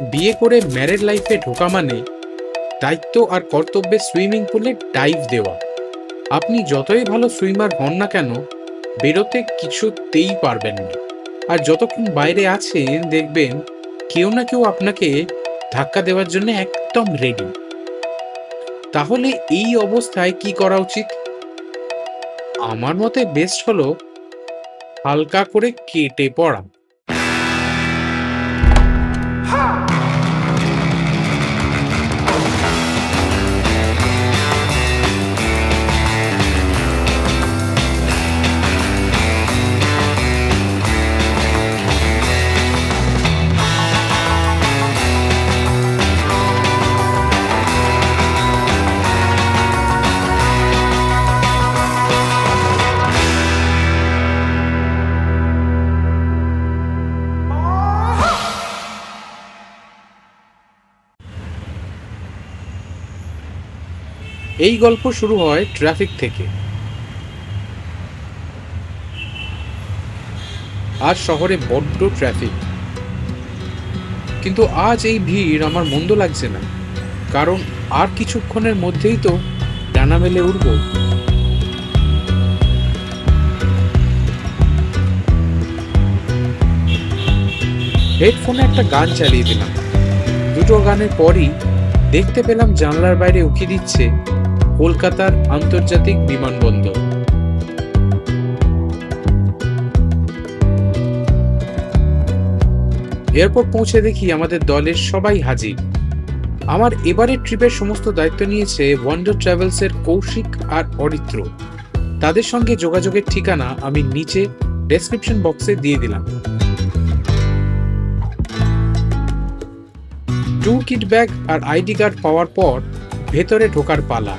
বিয়ে করে ম্যারেড লাইফে ঢোকা মানে দায়িত্ব আর কর্তব্যে সুইমিং পুলে ডাইভ দেওয়া। আপনি যতই ভালো সুইমার হন না কেন, বেরোতে কিছুতেই পারবেন না। আর যতক্ষণ বাইরে আছেন দেখবেন কেউ না কেউ আপনাকে ধাক্কা দেওয়ার জন্য একদম রেডি। তাহলে এই অবস্থায় কি করা উচিত? আমার মতে বেস্ট হলো হালকা করে কেটে পড়া। এই গল্প শুরু হয় ট্রাফিক থেকে। আজ শহরে বড্ড ট্রাফিক, কিন্তু আজ এই ভিড় আমার মন্দ লাগছে না, কারণ আর কিছুক্ষণের মধ্যেই তো ডানা মেলে উঠব। হেডফোনে একটা গান চালিয়ে দিলাম। দুটো গানের পরই দেখতে পেলাম জানলার বাইরে উকি দিচ্ছে কলকাতার আন্তর্জাতিক বিমানবন্দর। এয়ারপোর্ট পৌঁছে দেখি আমাদের দলের সবাই হাজির। আমার এবারের ট্রিপের সমস্ত দায়িত্ব নিয়েছে ওয়ান্ডার ট্রাভেলসের কৌশিক আর অরিত্র। তাদের সঙ্গে যোগাযোগের ঠিকানা আমি নিচে ডেসক্রিপশন বক্সে দিয়ে দিলাম। ট্যুর কিট ব্যাগ আর আইডি কার্ড পাওয়ার পর ভেতরে ঢোকার পালা।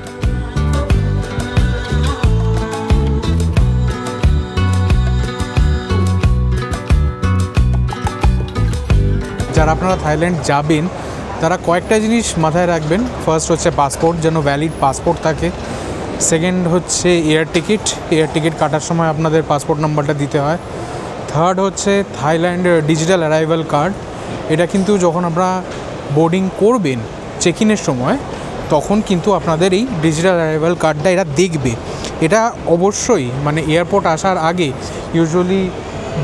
যারা আপনারা থাইল্যান্ড যাবেন তারা কয়েকটা জিনিস মাথায় রাখবেন। ফার্স্ট হচ্ছে পাসপোর্ট, যেন ভ্যালিড পাসপোর্ট থাকে। সেকেন্ড হচ্ছে এয়ার টিকিট কাটার সময় আপনাদের পাসপোর্ট নাম্বারটা দিতে হয়। থার্ড হচ্ছে থাইল্যান্ড ডিজিটাল অ্যারাইভাল কার্ড। এটা কিন্তু যখন আপনারা বোর্ডিং করবেন চেক ইনের সময়, তখন কিন্তু আপনাদের এই ডিজিটাল অ্যারাইভাল কার্ডটা এরা দেখবে। এটা অবশ্যই মানে এয়ারপোর্ট আসার আগে, ইউজুয়ালি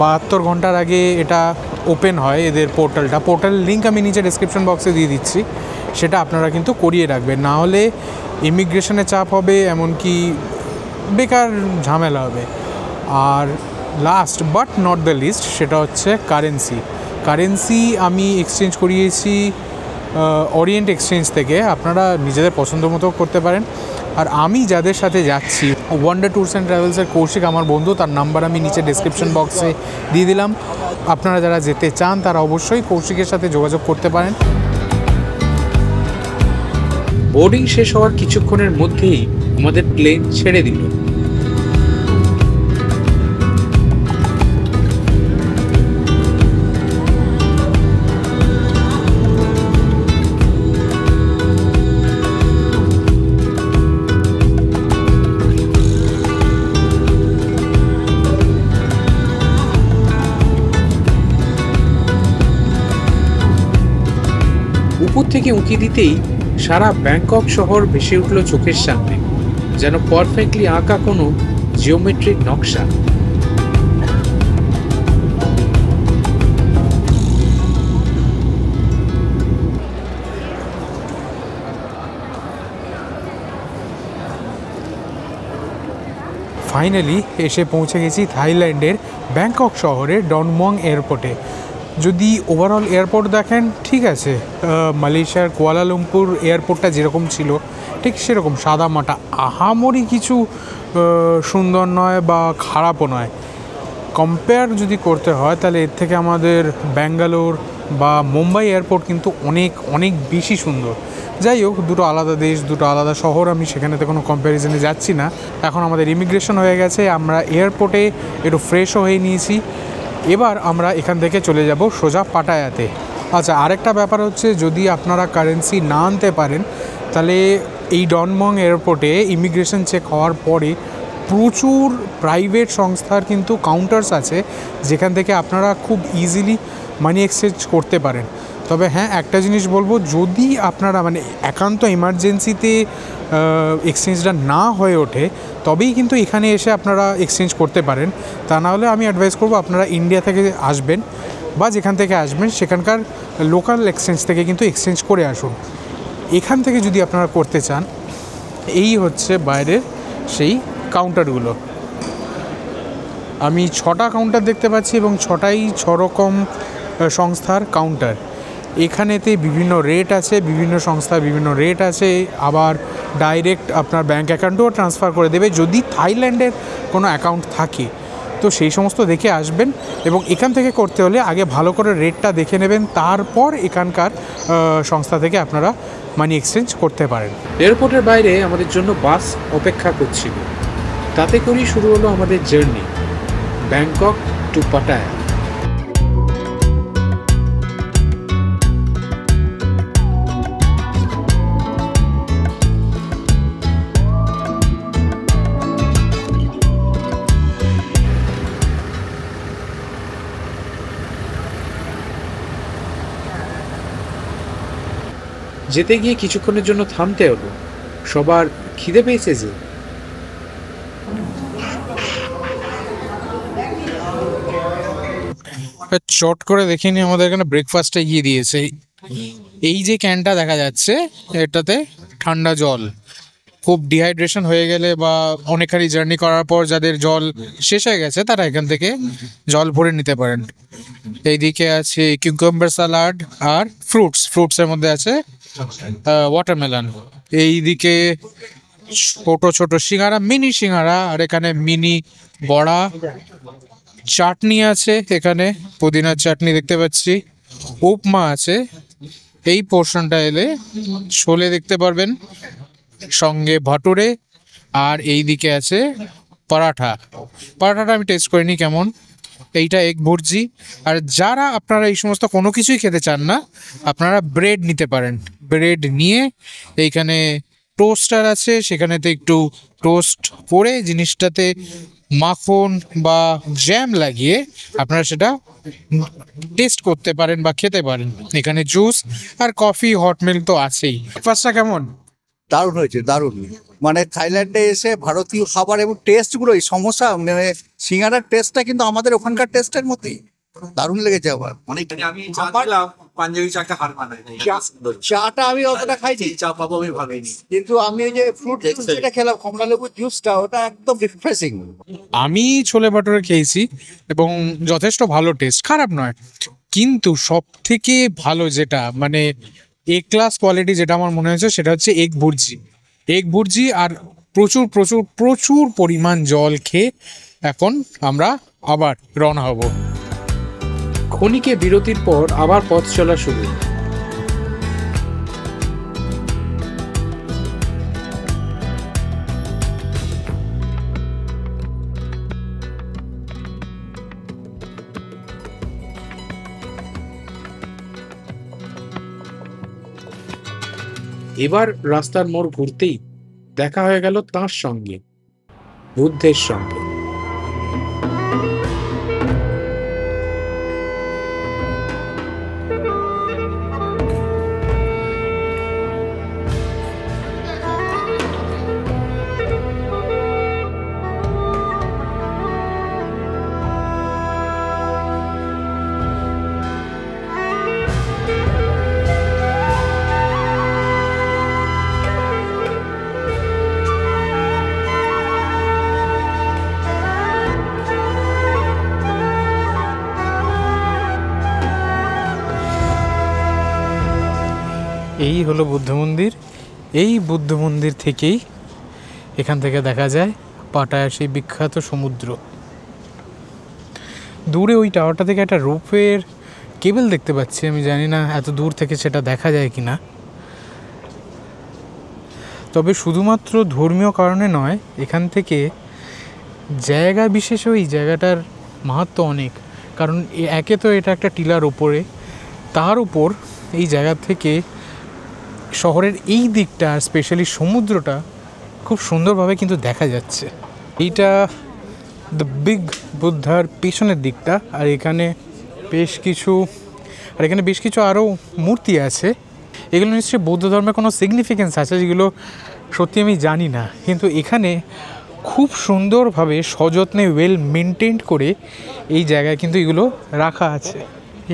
72 ঘন্টার আগে এটা ওপেন হয় এদের পোর্টাল লিঙ্ক আমি নিচে ডেসক্রিপশন বক্সে দিয়ে দিচ্ছি। সেটা আপনারা কিন্তু করিয়ে রাখবেন, না হলে ইমিগ্রেশনে চাপ হবে, এমনকি বেকার ঝামেলা হবে। আর last but not the least, সেটা হচ্ছে কারেন্সি আমি এক্সচেঞ্জ করিয়েছি ওরিয়েন্ট এক্সচেঞ্জ থেকে। আপনারা নিজেদের পছন্দ মতো করতে পারেন। আর আমি যাদের সাথে যাচ্ছি, ওয়ান্ডার ট্যুরস অ্যান্ড ট্রাভেলসের কৌশিক আমার বন্ধু, তার নাম্বার আমি নিচে ডেসক্রিপশন বক্সে দিয়ে দিলাম। আপনারা যারা যেতে চান তারা অবশ্যই কৌশিকের সাথে যোগাযোগ করতে পারেন। বোর্ডিং শেষ হওয়ার কিছুক্ষণের মধ্যেই আমাদের প্লেন ছেড়ে দিল। উপর থেকে উঁকি দিতেই সারা ব্যাংকক শহর ভেসে উঠল চোখের সামনে, যেন পারফেক্টলি আঁকা কোনো জিওমেট্রিক নকশা। ফাইনালি এসে পৌঁছে গেছি থাইল্যান্ডের ব্যাংকক শহরের ডনমং এয়ারপোর্টে। যদি ওভারঅল এয়ারপোর্ট দেখেন, ঠিক আছে, মালয়েশিয়ার কুয়ালালামপুর এয়ারপোর্টটা যেরকম ছিল ঠিক সেরকম সাদামাটা, আহামরি কিছু সুন্দর নয় বা খারাপও নয়। কম্পেয়ার যদি করতে হয় তাহলে এর থেকে আমাদের ব্যাঙ্গালোর বা মুম্বাই এয়ারপোর্ট কিন্তু অনেক অনেক বেশি সুন্দর। যাই হোক, দুটো আলাদা দেশ, দুটো আলাদা শহর, আমি সেখানেতে কোনো কম্প্যারিজনে যাচ্ছি না। এখন আমাদের ইমিগ্রেশন হয়ে গেছে, আমরা এয়ারপোর্টে একটু ফ্রেশও হয়ে নিয়েছি। এবার আমরা এখান থেকে চলে যাব সোজা পাটায়াতে। আচ্ছা, আরেকটা ব্যাপার হচ্ছে, যদি আপনারা কারেন্সি না আনতে পারেন তাহলে এই ডনমং এয়ারপোর্টে ইমিগ্রেশন চেক হওয়ার পরে প্রচুর প্রাইভেট সংস্থার কিন্তু কাউন্টার্স আছে, যেখান থেকে আপনারা খুব ইজিলি মানি এক্সচেঞ্জ করতে পারেন। তবে হ্যাঁ, একটা জিনিস বলবো, যদি আপনারা মানে একান্ত এমার্জেন্সিতে এক্সচেঞ্জটা না হয়ে ওঠে, তবেই কিন্তু এখানে এসে আপনারা এক্সচেঞ্জ করতে পারেন। তা না হলে আমি অ্যাডভাইস করবো আপনারা ইন্ডিয়া থেকে আসবেন বা যেখান থেকে আসবেন সেখানকার লোকাল এক্সচেঞ্জ থেকে কিন্তু এক্সচেঞ্জ করে আসুন। এখান থেকে যদি আপনারা করতে চান, এই হচ্ছে বাইরের সেই কাউন্টারগুলো। আমি 6টা কাউন্টার দেখতে পাচ্ছি এবং 6টাই 6 রকম সংস্থার কাউন্টার। এখানেতে বিভিন্ন রেট আছে, বিভিন্ন সংস্থার বিভিন্ন রেট আছে, আবার ডাইরেক্ট আপনার ব্যাঙ্ক অ্যাকাউন্টেও ট্রান্সফার করে দেবে যদি থাইল্যান্ডের কোনো অ্যাকাউন্ট থাকে। তো সেই সমস্ত দেখে আসবেন এবং এখান থেকে করতে হলে আগে ভালো করে রেটটা দেখে নেবেন, তারপর এখানকার সংস্থা থেকে আপনারা মানি এক্সচেঞ্জ করতে পারেন। এয়ারপোর্টের বাইরে আমাদের জন্য বাস অপেক্ষা করছিল। তাতে করেই শুরু হলো আমাদের জার্নি ব্যাংকক টু পাটায়া। যেতে গিয়ে কিছুক্ষণের জন্য থামতে হলো, সবার খিদে পেয়েছে যে। চট করে দেখিনি, আমাদের এখানে ব্রেকফাস্টে গিয়ে দিয়েছে। এই যে ক্যানটা দেখা যাচ্ছে, এটাতে ঠান্ডা জল। খুব ডিহাইড্রেশন হয়ে গেলে বা অনেকখানি জার্নি করার পর যাদের জল শেষ হয়ে গেছে তারা এখান থেকে জল ভরে নিতে পারেন। এইদিকে আছে কিউকাম্বার স্যালাড আর ফ্রুটসের মধ্যে আছে ওয়াটারমেলন। এইদিকে ছোট ছোট সিঙ্গারা, মিনি সিঙ্গারা, আর এখানে মিনি বড়া। চাটনি আছে, এখানে পুদিনার চাটনি দেখতে পাচ্ছি। উপমা আছে। এই পোর্শনটা এলে ছোলে দেখতে পারবেন, সঙ্গে ভাটুরে, আর এই দিকে আছে পরাঠাটা আমি টেস্ট করিনি কেমন। এইটা এগ ভুর্জি। আর যারা আপনারা এই সমস্ত কোনো কিছুই খেতে চান না, আপনারা ব্রেড নিতে পারেন। ব্রেড নিয়ে এইখানে টোস্টার আছে, সেখানেতে একটু টোস্ট করে জিনিসটাতে মাখন বা জ্যাম লাগিয়ে আপনারা সেটা টেস্ট করতে পারেন বা খেতে পারেন। এখানে জুস আর কফি, হট মিল্ক তো আছেই। ব্রেকফাস্টটা কেমন? দারুণ হয়েছে, দারুণ। মানে থাইল্যান্ডে এসে ভারতীয় খাবার এবং টেস্টগুলো, এই সমস্যা মানে সিঙ্গারার টেস্টটা কিন্তু আমাদের ওখানকার টেস্টের মতোই দারুণ লেগেছে। আবার আমি পাঞ্জাবি চাটা হার মানাই, চাটা আমি অতটা খাইছি, চা পাবো আমি ভাবিনি, কিন্তু আমি ওই যে ফ্রুট জুস যেটা খেলাম, কমলা লেবুর জুসটা, ওটা একদম রিফ্রেশিং। আমি ছোলে ভাটুরে খেয়েছি এবং যথেষ্ট ভালো টেস্ট, খারাপ নয়। কিন্তু সব থেকে ভালো যেটা মানে এ ক্লাস কোয়ালিটি যেটা আমার মনে হয়েছে সেটা হচ্ছে এগ ভুর্জি আর প্রচুর প্রচুর প্রচুর পরিমাণ জল খেয়ে এখন আমরা আবার রওনা হব। ক্ষণিকে বিরতির পর আবার পথ চলা শুরু। এবার রাস্তার মোড় ঘুরতেই দেখা হয়ে গেল তাঁর সঙ্গে, বুদ্ধের সঙ্গে। এই হলো বুদ্ধ মন্দির। এই বুদ্ধ মন্দির থেকেই এখান থেকে দেখা যায় পাটায়া সেই বিখ্যাত সমুদ্র। দূরে ওই টাওয়ারটা থেকে একটা রোপওয়ের কেবল দেখতে পাচ্ছি, আমি জানি না এত দূর থেকে সেটা দেখা যায় কি না। তবে শুধুমাত্র ধর্মীয় কারণে নয়, এখান থেকে জায়গা বিশেষেও এই জায়গাটার মাহাত্ম্য অনেক। কারণ একে তো এটা একটা টিলার ওপরে, তার উপর এই জায়গা থেকে শহরের এই দিকটা আর স্পেশালি সমুদ্রটা খুব সুন্দরভাবে কিন্তু দেখা যাচ্ছে। এইটা দ্য বিগ বুদ্ধার পেছনের দিকটা, আর এখানে বেশ কিছু আর এখানে বেশ কিছু আরও মূর্তি আছে, এগুলো নিশ্চয়ই বৌদ্ধ ধর্মের কোনো সিগনিফিকেন্স আছে যেগুলো সত্যি আমি জানি না, কিন্তু এখানে খুব সুন্দরভাবে সযত্নে ওয়েল মেনটেন্ড করে এই জায়গায় কিন্তু এগুলো রাখা আছে।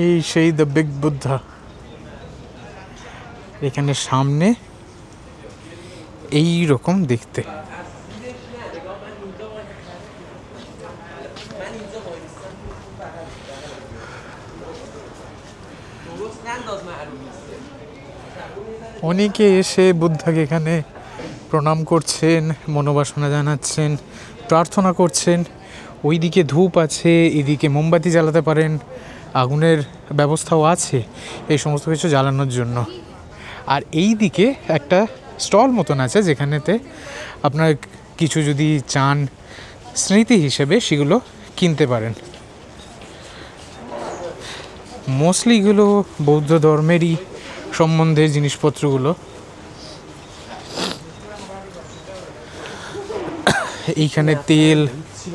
এই সেই দ্য বিগ বুদ্ধা, এখানে সামনে এই রকম দেখতে। অনেকে এসে বুদ্ধাকে এখানে প্রণাম করছেন, মনোবাসনা জানাচ্ছেন, প্রার্থনা করছেন। ওইদিকে ধূপ আছে, এদিকে মোমবাতি জ্বালাতে পারেন, আগুনের ব্যবস্থাও আছে এই সমস্ত কিছু জ্বালানোর জন্য। আর এই দিকে একটা স্টল মতন আছে যেখানেতে আপনার কিছু যদি চান স্মৃতি হিসেবে সেগুলো কিনতে পারেন। মোস্টলি এগুলো বৌদ্ধ ধর্মেরই সম্বন্ধে জিনিসপত্রগুলো। এইখানে তেল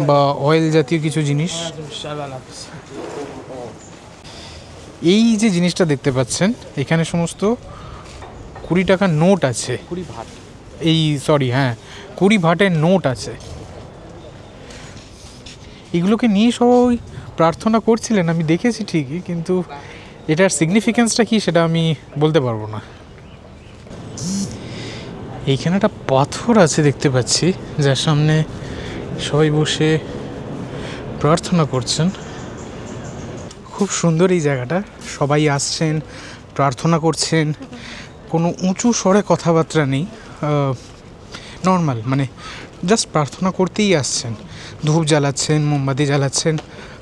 বা অয়েল জাতীয় কিছু জিনিস। এই যে জিনিসটা দেখতে পাচ্ছেন এখানে সমস্ত 20 টাকার নোট আছে, 20 ভাটের নোট আছে। এগুলোকে নিয়ে সবাই প্রার্থনা করছিলেন, আমি দেখেছি ঠিকই, কিন্তু এটার সিগনিফিকেন্সটা কি সেটা আমি বলতে পারবো না। এইখানে একটা পাথর আছে দেখতে পাচ্ছি, যার সামনে সবাই বসে প্রার্থনা করছেন। খুব সুন্দর এই জায়গাটা, সবাই আসছেন, প্রার্থনা করছেন, কোনো উঁচু স্বরে কথাবার্তা নেই, নর্মাল মানে জাস্ট প্রার্থনা করতেই আসছেন। ধূপ জ্বালাচ্ছেন, মোমবাতি জ্বালাচ্ছেন,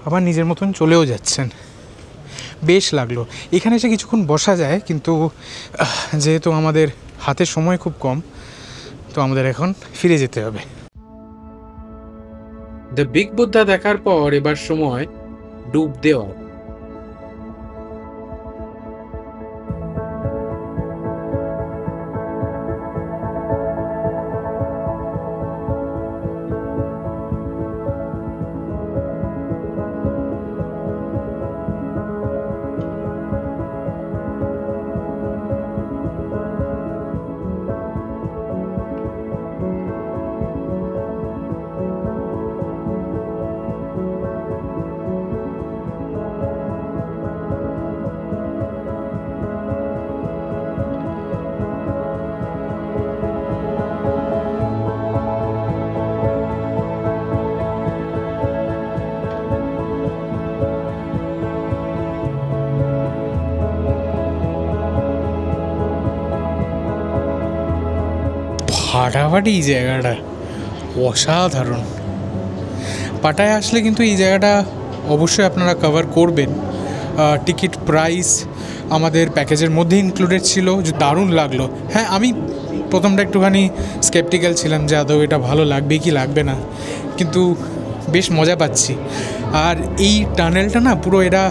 আবার নিজের মতন চলেও যাচ্ছেন। বেশ লাগলো। এখানে এসে কিছুক্ষণ বসা যায়, কিন্তু যেহেতু আমাদের হাতে সময় খুব কম, তো আমাদের এখন ফিরে যেতে হবে। দ্য বিগ বুদ্ধা দেখার পর এবার সময় ডুব দেওয়ার। ফাটাফাটি এই জায়গাটা, অসাধারণ। পাটায় আসলে কিন্তু এই জায়গাটা অবশ্যই আপনারা কভার করবেন। টিকিট প্রাইস আমাদের প্যাকেজের মধ্যে ইনক্লুডেড ছিল, যে দারুণ লাগলো। হ্যাঁ, আমি প্রথমটা একটুখানি স্কেপটিক্যাল ছিলাম যে আদৌ এটা ভালো লাগবে কি লাগবে না, কিন্তু বেশ মজা পাচ্ছি। আর এই টানেলটা না পুরো এরা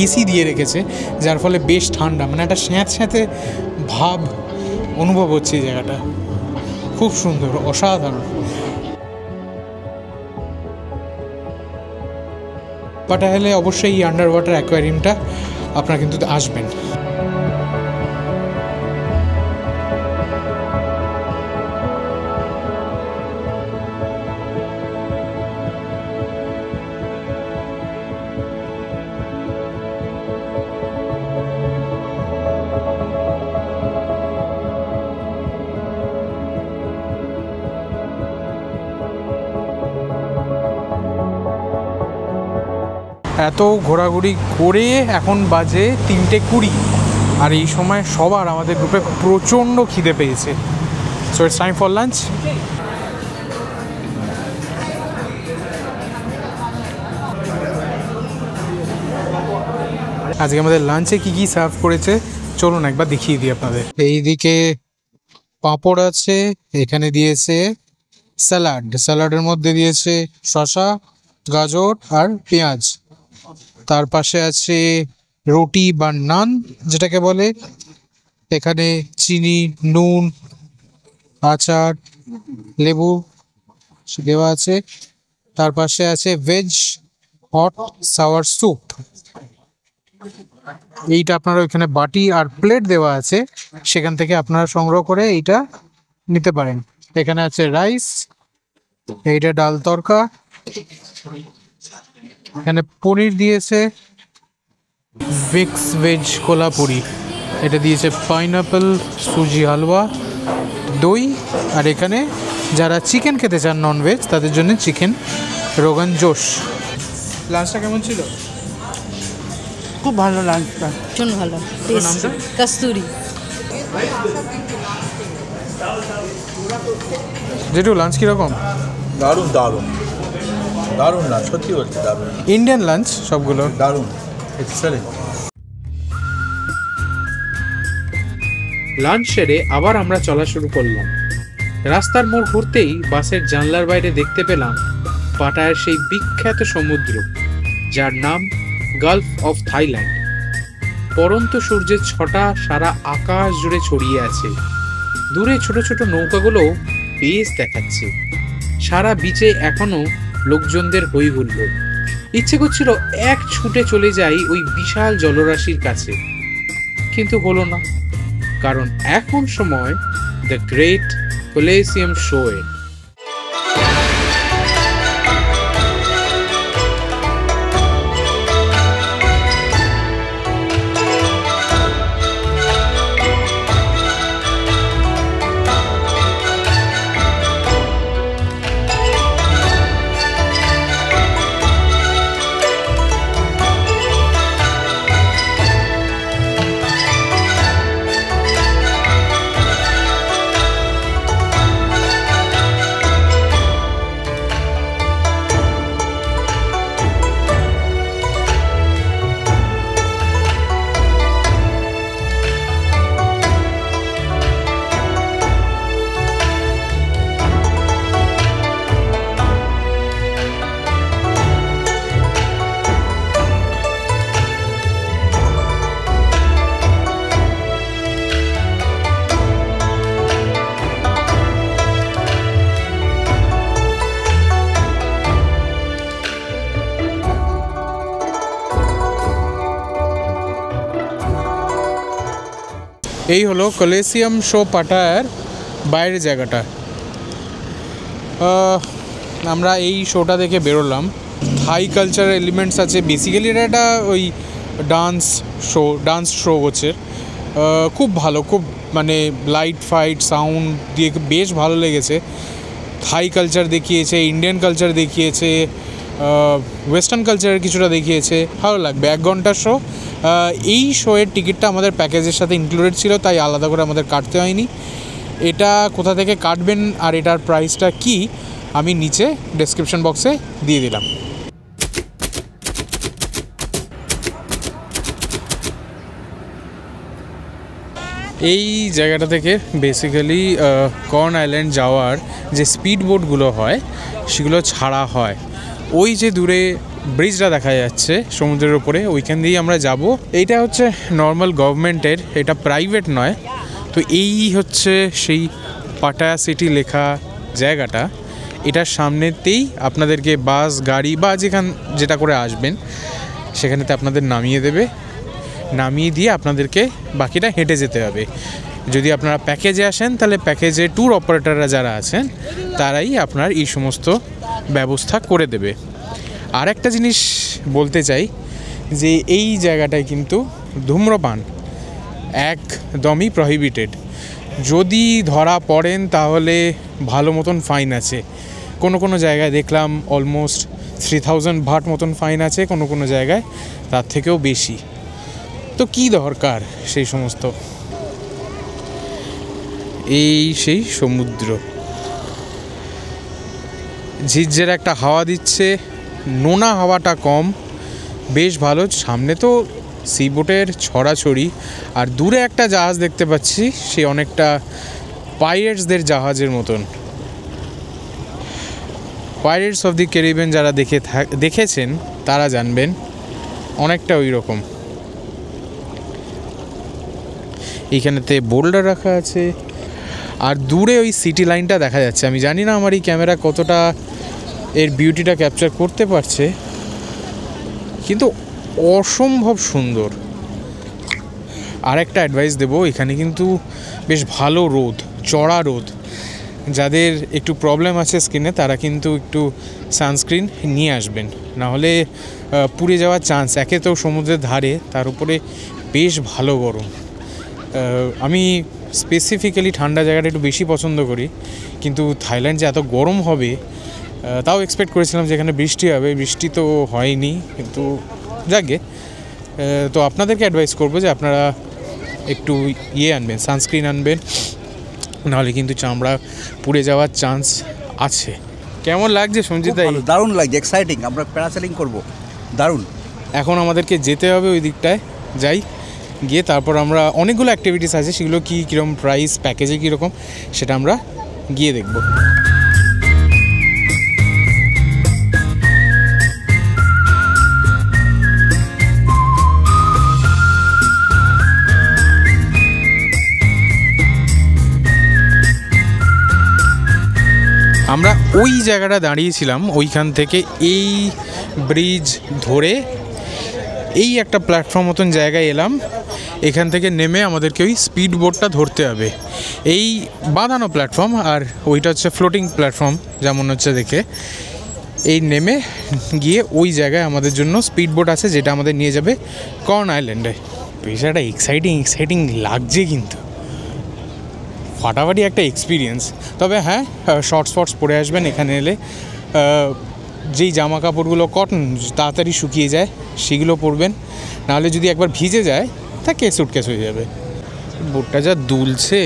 এসি দিয়ে রেখেছে, যার ফলে বেশ ঠান্ডা, মানে একটা স্যাঁতস্যাঁতে ভাব অনুভব হচ্ছে এই জায়গাটা। খুব সুন্দর, অসাধারণ। পাটায় হলে অবশ্যই এই আন্ডার ওয়াটার অ্যাকোয়ারিয়ামটা আপনারা কিন্তু আসবেন। এত ঘোরাঘুরি করে এখন বাজে 3:20, আর এই সময় সবার আমাদের গ্রুপে প্রচণ্ড খিদে পেয়েছে। So it's time for lunch. আজকে আমাদের লাঞ্চে কি কি সার্ভ করেছে চলুন একবার দেখিয়ে দিই আপনাদের। এইদিকে পাঁপড় আছে, এখানে দিয়েছে স্যালাড, স্যালাডের মধ্যে দিয়েছে শসা, গাজর আর পেঁয়াজ। তার পাশে আছে রুটি বা নান যেটাকে বলে, এখানে চিনি, নুন, আচার, লেবু দেওয়া আছে। তার পাশে আছে ভেজ হট সাওয়ার স্যুপ। এইটা আপনারা ওইখানে বাটি আর প্লেট দেওয়া আছে, সেখান থেকে আপনারা সংগ্রহ করে এইটা নিতে পারেন। এখানে আছে রাইস, এইটা ডাল তরকা, এখানে পনির দিয়েছে, মিক্স ভেজ কোলাপুরি, এটা দিয়েছে পাইনাপেল সুজি হালুয়া, দই, আর এখানে যারা চিকেন খেতে চান ননভেজ তাদের জন্য চিকেন রোগান জোশ। লাঞ্চটা কেমন ছিল? খুব ভালো লাঞ্চটা, ভীষণ ভালো। নামটা? কস্তুরি। যেটু লাঞ্চ কীরকম? দারুণ দারুণ দারুণ না, সত্যি বলছি দারুণ ইন্ডিয়ান লাঞ্চ সবগুলো। দারুণ এক্সেলেন্ট। লাঞ্চ সেরে আবার আমরা চলা শুরু করলাম। রাস্তার মোড় ঘুরতেই বাসের জানলার বাইরে দেখতে পেলাম পাটায়ার সেই বিখ্যাত সমুদ্র, যার নাম গালফ অফ থাইল্যান্ড। পরন্ত সূর্যের ছটা সারা আকাশ জুড়ে ছড়িয়ে আছে। দূরে ছোট ছোট নৌকাগুলো বেশ দেখাচ্ছে। সারা বিচে এখনো লোকজনদের হই হুল্লোড়। ইচ্ছে করছিল এক ছুটে চলে যাই ওই বিশাল জলরাশির কাছে, কিন্তু হলো না, কারণ এখন সময় দ্য গ্রেট কলিসিয়াম শো এর। এই হলো কলিসিয়াম শো পাটায়ার বাইরের জায়গাটা। আমরা এই শোটা দেখে বেরোলাম। থাই কালচার এলিমেন্টস আছে, বেসিক্যালি এটা একটা ওই ডান্স শো হচ্ছে। খুব ভালো, খুব মানে লাইট ফাইট সাউন্ড দিয়ে বেশ ভালো লেগেছে। থাই কালচার দেখিয়েছে, ইন্ডিয়ান কালচার দেখিয়েছে, ওয়েস্টার্ন কালচারের কিছুটা দেখিয়েছে। ভালো লাগবে, 1 ঘন্টার শো। এই শোয়ের টিকিটটা আমাদের প্যাকেজের সাথে ইনক্লুডেড ছিল, তাই আলাদা করে আমাদের কাটতে হয়নি। এটা কোথা থেকে কাটবেন আর এটার প্রাইসটা কি আমি নিচে ডেসক্রিপশন বক্সে দিয়ে দিলাম। এই জায়গাটা থেকে বেসিক্যালি কর্ন আইল্যান্ড যাওয়ার যে স্পিড বোটগুলো হয় সেগুলো ছাড়া হয়। ওই যে দূরে ব্রিজটা দেখা যাচ্ছে সমুদ্রের উপরে, ওইখান দিয়েই আমরা যাব। এইটা হচ্ছে নর্মাল গভর্নমেন্টের, এটা প্রাইভেট নয়। তো এই হচ্ছে সেই পাটায়া সিটি লেখা জায়গাটা। এটার সামনেতেই আপনাদেরকে বাস, গাড়ি বা যেটা করে আসবেন সেখানেতে আপনাদের নামিয়ে দেবে। নামিয়ে দিয়ে আপনাদেরকে বাকিটা হেঁটে যেতে হবে। যদি আপনারা প্যাকেজে আসেন তাহলে প্যাকেজে ট্যুর অপারেটররা যারা আছেন তারাই আপনার এই সমস্ত ব্যবস্থা করে দেবে। আর একটা জিনিস বলতে চাই যে এই জায়গাটায় কিন্তু ধূম্রপান একদমই প্রহিবিটেড। যদি ধরা পড়েন তাহলে ভালো মতন ফাইন আছে। কোনো জায়গায় দেখলাম অলমোস্ট 3000 বাট মতন ফাইন আছে, কোনো জায়গায় তার থেকেও বেশি। তো কি দরকার সেই সমস্ত। এই সেই সমুদ্র, ঝিরঝির একটা হাওয়া দিচ্ছে, নোনা হাওয়াটা কম, বেশ ভালো। সামনে তো সি বোটের ছড়াছড়ি, আর দূরে একটা জাহাজ দেখতে পাচ্ছি, সে অনেকটা পাইরেটসদের জাহাজের মতন। পাইরেটস অফ দি ক্যারিবিয়ান যারা দেখেছেন তারা জানবেন, অনেকটা ওই রকম। এইখানেতে বোল্ডার রাখা আছে, আর দূরে ওই সিটি লাইনটা দেখা যাচ্ছে। আমি জানি না আমার এই ক্যামেরা কতটা এর বিউটিটা ক্যাপচার করতে পারছে, কিন্তু অসম্ভব সুন্দর। আর একটা অ্যাডভাইস দেবো, এখানে কিন্তু বেশ ভালো রোদ, চড়া রোদ। যাদের একটু প্রবলেম আছে স্কিনে তারা কিন্তু একটু সানস্ক্রিন নিয়ে আসবেন, নাহলে পুড়ে যাওয়ার চান্স। একে তো সমুদ্রের ধারে, তার উপরে বেশ ভালো গরম। আমি স্পেসিফিক্যালি ঠান্ডা জায়গাটা একটু বেশি পছন্দ করি, কিন্তু থাইল্যান্ড যে এত গরম হবে তাও এক্সপেক্ট করেছিলাম যে এখানে বৃষ্টি হবে, বৃষ্টি তো হয়নি। কিন্তু যাকে তো আপনাদেরকে অ্যাডভাইস করবো যে আপনারা একটু আনবেন, সানস্ক্রিন আনবেন, নাহলে কিন্তু চামড়া পুড়ে যাওয়ার চান্স আছে। কেমন লাগছে সঞ্জিত দা? দারুণ লাগছে, এক্সাইটিং। আমরা প্যারাসেলিং করবো, দারুণ। এখন আমাদেরকে যেতে হবে ওই দিকটায়, যাই গিয়ে তারপর আমরা অনেকগুলো অ্যাক্টিভিটিস আছে, সেগুলো কীরকম প্রাইস, প্যাকেজে কীরকম, সেটা আমরা গিয়ে দেখব। আমরা ওই জায়গাটা দাঁড়িয়েছিলাম, ওইখান থেকে এই ব্রিজ ধরে এই একটা প্ল্যাটফর্ম মতন জায়গায় এলাম। এখান থেকে নেমে আমাদেরকে ওই স্পিড বোটটা ধরতে হবে। এই বাঁধানো প্ল্যাটফর্ম, আর ওইটা হচ্ছে ফ্লোটিং প্ল্যাটফর্ম যেমন হচ্ছে দেখে। এই নেমে গিয়ে ওই জায়গায় আমাদের জন্য স্পিড বোট আছে, যেটা আমাদের নিয়ে যাবে কর্ন আইল্যান্ডে। বেশ একটা এক্সাইটিং লাগছে, কিন্তু ফাটাফাটি একটা এক্সপিরিয়েন্স। তবে হ্যাঁ, শর্টস পরে আসবেন এখানে এলে। যেই জামা কাপড়গুলো কটন তাড়াতাড়ি শুকিয়ে যায় সেগুলো পরবেন, নাহলে যদি একবার ভিজে যায় তা সুটকেস হয়ে যাবে। বোটটা যা দুলছে,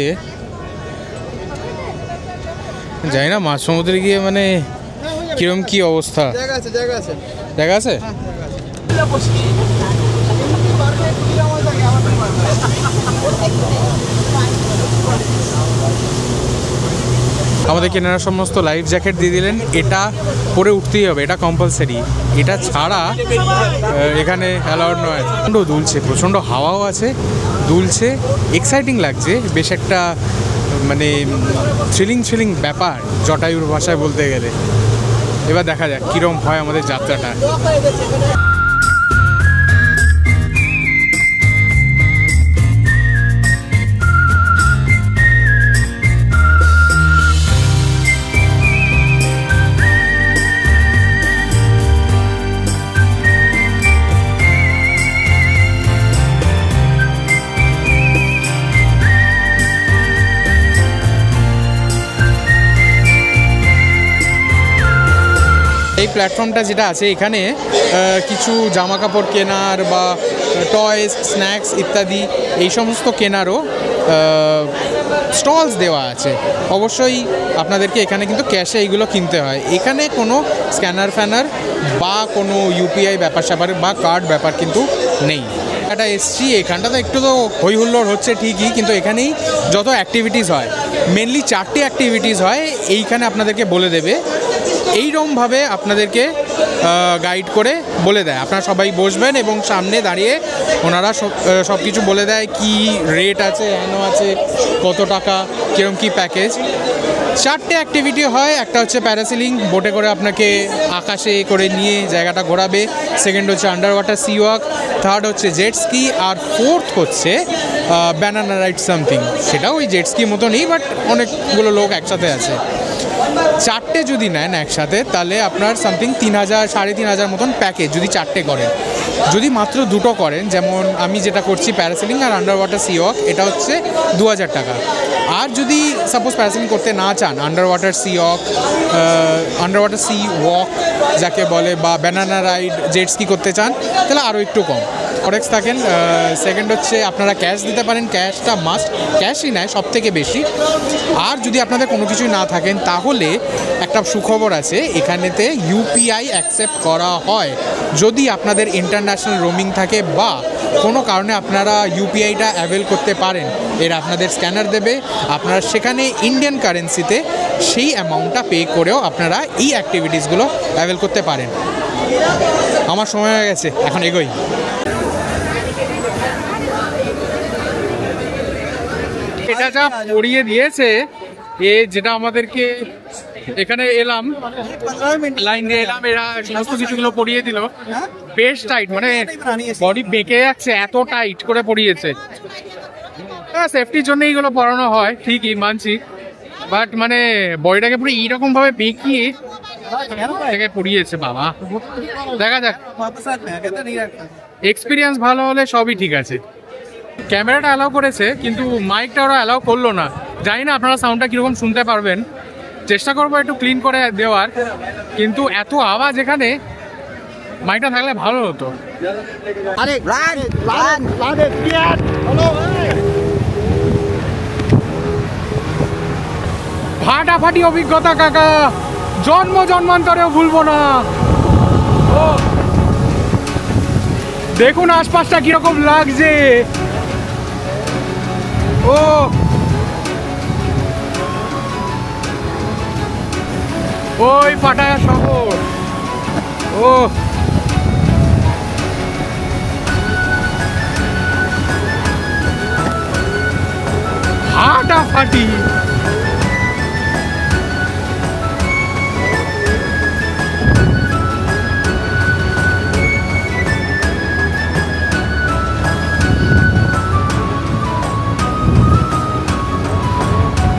জানি না মাঝ সমুদ্রে গিয়ে মানে কিরম কি অবস্থা। জায়গা আছে। আমাদের কেনারা সমস্ত লাইফ জ্যাকেট দিয়ে দিলেন, এটা পরে উঠতেই হবে, এটা কম্পালসারি। এটা ছাড়া এখানে অ্যালাউড নয়। প্রচণ্ড দুলছে, প্রচণ্ড হাওয়াও আছে, দুলছে, এক্সাইটিং লাগছে। বেশ একটা মানে থ্রিলিং ব্যাপার জটায়ুর ভাষায় বলতে গেলে। এবার দেখা যাক কীরকম হয় আমাদের যাত্রাটা। এই প্ল্যাটফর্মটা যেটা আছে, এখানে কিছু জামা কাপড় কেনার বা টয়েস, স্ন্যাক্স ইত্যাদি এই সমস্ত কেনারও স্টলস দেওয়া আছে। অবশ্যই আপনাদেরকে এখানে কিন্তু ক্যাশে এইগুলো কিনতে হয়। এখানে কোনো স্ক্যানার ফ্যানার বা কোনো ইউপিআই ব্যাপার স্যাপার বা কার্ড ব্যাপার কিন্তু নেই। এটা এসছি, এখানটাতে একটু তো হই হুল্লোড় হচ্ছে ঠিকই, কিন্তু এখানেই যত অ্যাক্টিভিটিস হয়, মেনলি 4টে অ্যাক্টিভিটিস হয়, এইখানে আপনাদেরকে বলে দেবে। এইরকমভাবে আপনাদেরকে গাইড করে বলে দেয়। আপনারা সবাই বসবেন এবং সামনে দাঁড়িয়ে ওনারা সব কিছু বলে দেয়, কি রেট আছে, আছে কত টাকা, কীরকম কী প্যাকেজ। 4টে অ্যাক্টিভিটি হয়। একটা হচ্ছে প্যারাসেলিং, বোটে করে আপনাকে আকাশে করে নিয়ে জায়গাটা ঘোরাবে। সেকেন্ড হচ্ছে under water sea walk. Third হচ্ছে জেট স্কি। আর ফোর্থ হচ্ছে ব্যানানা রাইড সামথিং। সেটাও ওই জেট স্কি মতনই, বাট অনেকগুলো লোক একসাথে আছে। 4টে যদি নেন একসাথে, তাহলে আপনার সামথিং 3,000 3,500 মতন প্যাকেজ যদি 4টে করেন। যদি মাত্র 2টো করেন, যেমন আমি যেটা করছি প্যারাসেলিং আর আন্ডার ওয়াটার সি ওয়াক, এটা হচ্ছে 2,000 টাকা। আর যদি সাপোজ প্যারাসেলিং করতে না চান, আন্ডার ওয়াটার সি ওয়াক যাকে বলে, বা ব্যানানা রাইড, জেট স্কি করতে চান, তাহলে আরও একটু কম ফরেক্স থাকেন। সেকেন্ড হচ্ছে আপনারা ক্যাশ দিতে পারেন, ক্যাশটা মাস্ট, ক্যাশই নেয় সব থেকে বেশি। আর যদি আপনাদের কোনো কিছুই না থাকেন, তাহলে একটা সুখবর আছে, এখানেতে ইউপিআই অ্যাকসেপ্ট করা হয়। যদি আপনাদের ইন্টারন্যাশনাল রোমিং থাকে বা কোনো কারণে আপনারা ইউপিআইটা অ্যাভেল করতে পারেন, এর আপনাদের স্ক্যানার দেবে, আপনারা সেখানে ইন্ডিয়ান কারেন্সিতে সেই অ্যামাউন্টটা পে করেও আপনারা এই অ্যাক্টিভিটিসগুলো অ্যাভেল করতে পারেন। আমার সময় হয়ে গেছে, এখন এগোই। এটা যা পড়িয়ে দিয়েছে, যেটা আমাদেরকে এখানে এলাম, লাইন দিয়ে এলাম, এরা সমস্ত কিছুগুলো পরিয়ে দিল। বেশ টাইট, মানে বডি বেঁকে যাচ্ছে, এত টাইট করে পরিয়েছে। হ্যাঁ, সেফটির জন্য এইগুলো পরানো হয়, ঠিকই মানছি, বাট মানে বডিটাকে পুরো এইরকম ভাবে বেঁকিয়ে থেকে পরিয়েছে বাবা। দেখা যাক, এক্সপিরিয়েন্স ভালো হলে সবই ঠিক আছে। ক্যামেরাটা অ্যালাউ করেছে কিন্তু মাইকটা ওরা অ্যালাউ করলো না। জানি না আপনারা সাউন্ডটা কীরকম শুনতে পারবেন, চেষ্টা করবো একটু ক্লিন করে দেওয়ার, কিন্তু এত আওয়াজ এখানে, মাইকটা থাকলে ভালো হতো। ফাটাফাটি অভিজ্ঞতা কাকা, জন্মান্তরেও ভুলবো না। ও দেখুন আশপাশটা কিরকম লাগছে। ও ওই পাটায়া শহর, ও ফাটাফাটি।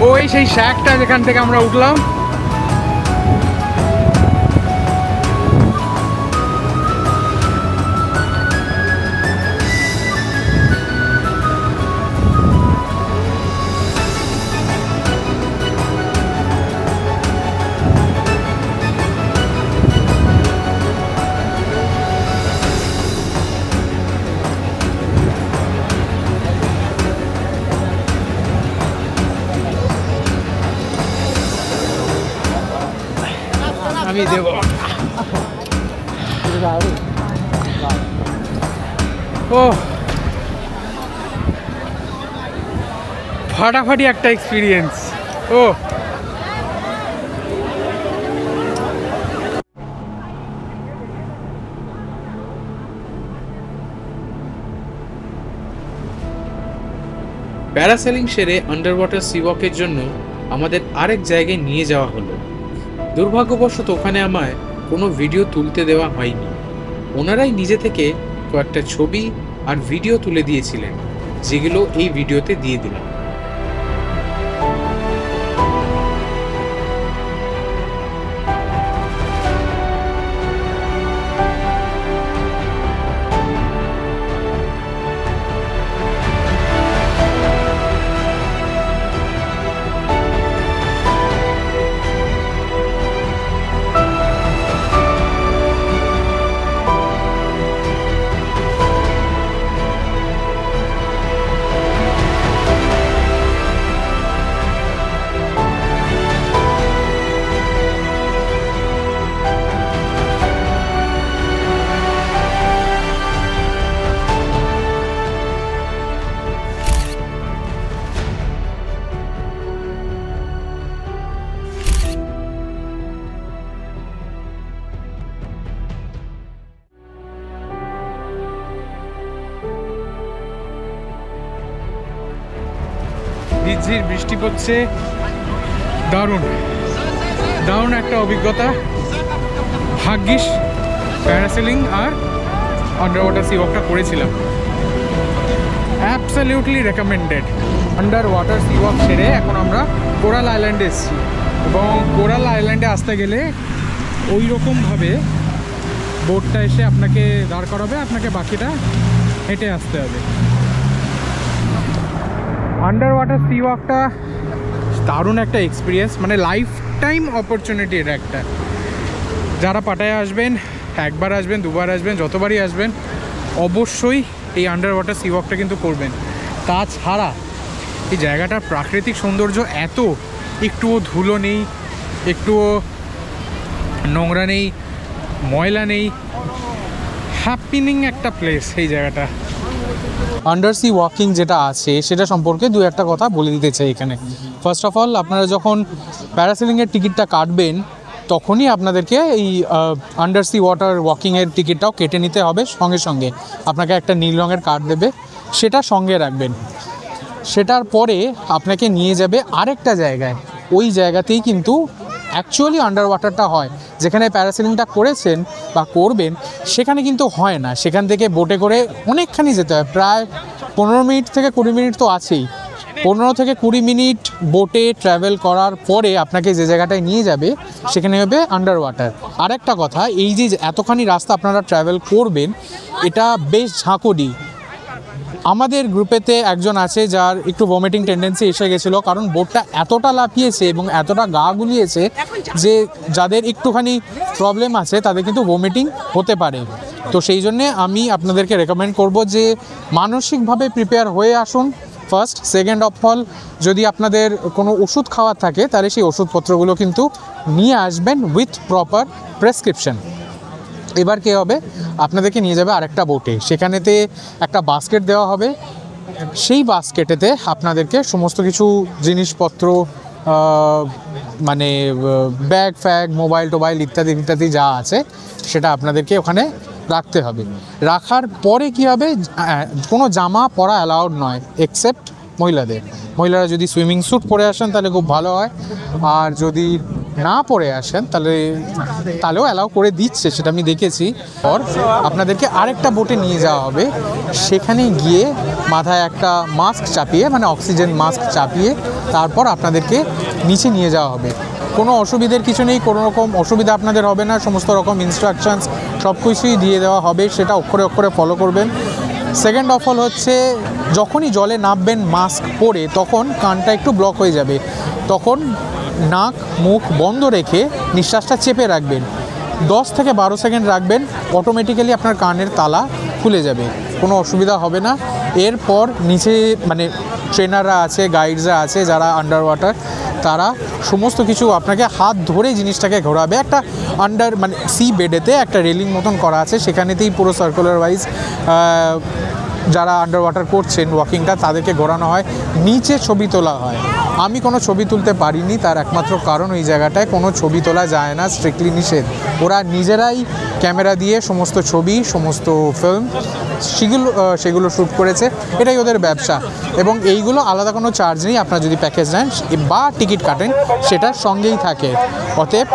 ওই সেই শ্যাকটা যেখান থেকে আমরা উঠলাম, আমি দেব। ও ফাটাফাটি একটা এক্সপিরিয়েন্স। ও প্যারাসেলিং সেরে আন্ডার ওয়াটার সি ওয়াকের জন্য আমাদের আরেক জায়গায় নিয়ে যাওয়া হলো। দুর্ভাগ্যবশত ওখানে আমায় কোনো ভিডিও তুলতে দেওয়া হয়নি। ওনারাই নিজে থেকে কয়েকটা ছবি আর ভিডিও তুলে দিয়েছিলেন, যেগুলো এই ভিডিওতে দিয়ে দিলাম। ঝিরঝির বৃষ্টি পড়ছে, দারুণ দারুণ একটা অভিজ্ঞতা। ভাগ্যিস প্যারাসেলিং আর আন্ডার ওয়াটার সি ওয়াকটা করেছিলাম। Absolutely recommended. Under water sea walk সেরে এখন আমরা কোরাল আইল্যান্ডে এসেছি, এবং কোরাল আইল্যান্ডে আসতে গেলে ওই রকমভাবে বোটটা এসে আপনাকে দাঁড় করাবে, আপনাকে বাকিটা হেঁটে আসতে হবে। আন্ডার ওয়াটার সি ওয়াকটা দারুণ একটা এক্সপিরিয়েন্স, মানে লাইফ টাইম অপরচুনিটি এটা একটা। যারা পাটায়া আসবেন, একবার আসবেন, দুবার আসবেন, যতবারই আসবেন, অবশ্যই এই আন্ডার ওয়াটার সি ওয়াকটা কিন্তু করবেন। তাছাড়া এই জায়গাটার প্রাকৃতিক সৌন্দর্য এত, একটুও ধুলো নেই, একটুও নোংরা নেই, ময়লা নেই, হ্যাপিনিং একটা প্লেস এই জায়গাটা। আন্ডার সি ওয়াকিং যেটা আছে সেটা সম্পর্কে দু একটা কথা বলে দিতে চাই এখানে। ফার্স্ট অফ অল, আপনারা যখন প্যারাসেলিংয়ের টিকিটটা কাটবেন তখনই আপনাদেরকে এই আন্ডার সি ওয়াটার ওয়াকিংয়ের টিকিটটাও কেটে নিতে হবে। সঙ্গে সঙ্গে আপনাকে একটা নীল রঙের কার্ড দেবে, সেটা সঙ্গে রাখবেন। সেটার পরে আপনাকে নিয়ে যাবে আরেকটা জায়গায়, ওই জায়গাতেই কিন্তু অ্যাকচুয়ালি আন্ডার ওয়াটারটা হয়। যেখানে প্যারাসেলিংটা করেছেন বা করবেন সেখানে কিন্তু হয় না, সেখান থেকে বোটে করে অনেকখানি যেতে হয়, প্রায় 15 মিনিট থেকে 20 মিনিট তো আছেই। 15 থেকে 20 মিনিট বোটে ট্রাভেল করার পরে আপনাকে যে জায়গাটায় নিয়ে যাবে সেখানে হবে আন্ডার ওয়াটার। আরেকটা কথা, এই যে এতখানি রাস্তা আপনারা ট্রাভেল করবেন এটা বেশ ঝাঁকুনি। আমাদের গ্রুপেতে একজন আছে যার একটু ভমিটিং টেন্ডেন্সি এসে গেছিলো, কারণ বোটটা এতটা লাফিয়েছে এবং এতটা গা গুলিয়েছে যে যাদের একটুখানি প্রবলেম আছে তাদের কিন্তু ভমিটিং হতে পারে। তো সেই জন্যে আমি আপনাদেরকে রেকমেন্ড করব যে মানসিকভাবে প্রিপেয়ার হয়ে আসুন ফার্স্ট। সেকেন্ড অফ অল, যদি আপনাদের কোনো ওষুধ খাওয়ার থাকে তাহলে সেই ওষুধপত্রগুলো কিন্তু নিয়ে আসবেন উইথ প্রপার প্রেসক্রিপশন। এবার কী হবে, আপনাদেরকে নিয়ে যাবে আরেকটা বোটে, সেখানেতে একটা বাস্কেট দেওয়া হবে। সেই বাস্কেটেতে আপনাদেরকে সমস্ত কিছু জিনিসপত্র, মানে ব্যাগ ফ্যাগ, মোবাইল টোবাইল ইত্যাদি ইত্যাদি যা আছে সেটা আপনাদেরকে ওখানে রাখতে হবে। রাখার পরে কী হবে, কোনো জামা পরা অ্যালাউড নয় এক্সেপ্ট মহিলাদের। মহিলারা যদি সুইমিং স্যুট পরে আসেন তাহলে খুব ভালো হয়, আর যদি না পরে আসেন তাহলেও অ্যালাউ করে দিচ্ছে, সেটা আমি দেখেছি। আর আপনাদেরকে আরেকটা বোটে নিয়ে যাওয়া হবে, সেখানে গিয়ে মাথায় একটা মাস্ক চাপিয়ে, মানে অক্সিজেন মাস্ক চাপিয়ে তারপর আপনাদেরকে নিচে নিয়ে যাওয়া হবে। কোনো অসুবিধার কিছু নেই, কোনো রকম অসুবিধা আপনাদের হবে না। সমস্ত রকম ইনস্ট্রাকশনস সব কিছুই দিয়ে দেওয়া হবে, সেটা অক্ষরে অক্ষরে ফলো করবেন। সেকেন্ড অফ অল হচ্ছে, যখনই জলে নামবেন মাস্ক পরে তখন কানটা একটু ব্লক হয়ে যাবে, তখন নাক মুখ বন্ধ রেখে নিঃশ্বাসটা চেপে রাখবেন। 10 থেকে 12 সেকেন্ড রাখবেন, অটোমেটিক্যালি আপনার কানের তালা খুলে যাবে, কোনো অসুবিধা হবে না। এরপর নিচে মানে ট্রেনাররা আছে, গাইডসরা আছে যারা আন্ডার ওয়াটার, তারা সমস্ত কিছু আপনাকে হাত ধরে জিনিসটাকে ঘোরাবে। একটা মানে সি বেডেতে একটা রেলিং মতন করা আছে, সেখানেতেই পুরো সার্কুলার ওয়াইজ যারা আন্ডার ওয়াটার করছেন ওয়াকিংটা তাদেরকে ঘোরানো হয়, নিচে ছবি তোলা হয়। আমি কোনো ছবি তুলতে পারিনি, তার একমাত্র কারণ ওই জায়গাটায় কোনো ছবি তোলা যায় না, স্ট্রিক্টলি নিষেধ। ওরা নিজেরাই ক্যামেরা দিয়ে সমস্ত ছবি, সমস্ত ফিল্ম সেগুলো শ্যুট করেছে, এটাই ওদের ব্যবসা। এবং এইগুলো আলাদা কোনো চার্জ নেই, আপনারা যদি প্যাকেজ নেন বা টিকিট কাটেন সেটার সঙ্গেই থাকে। অতএব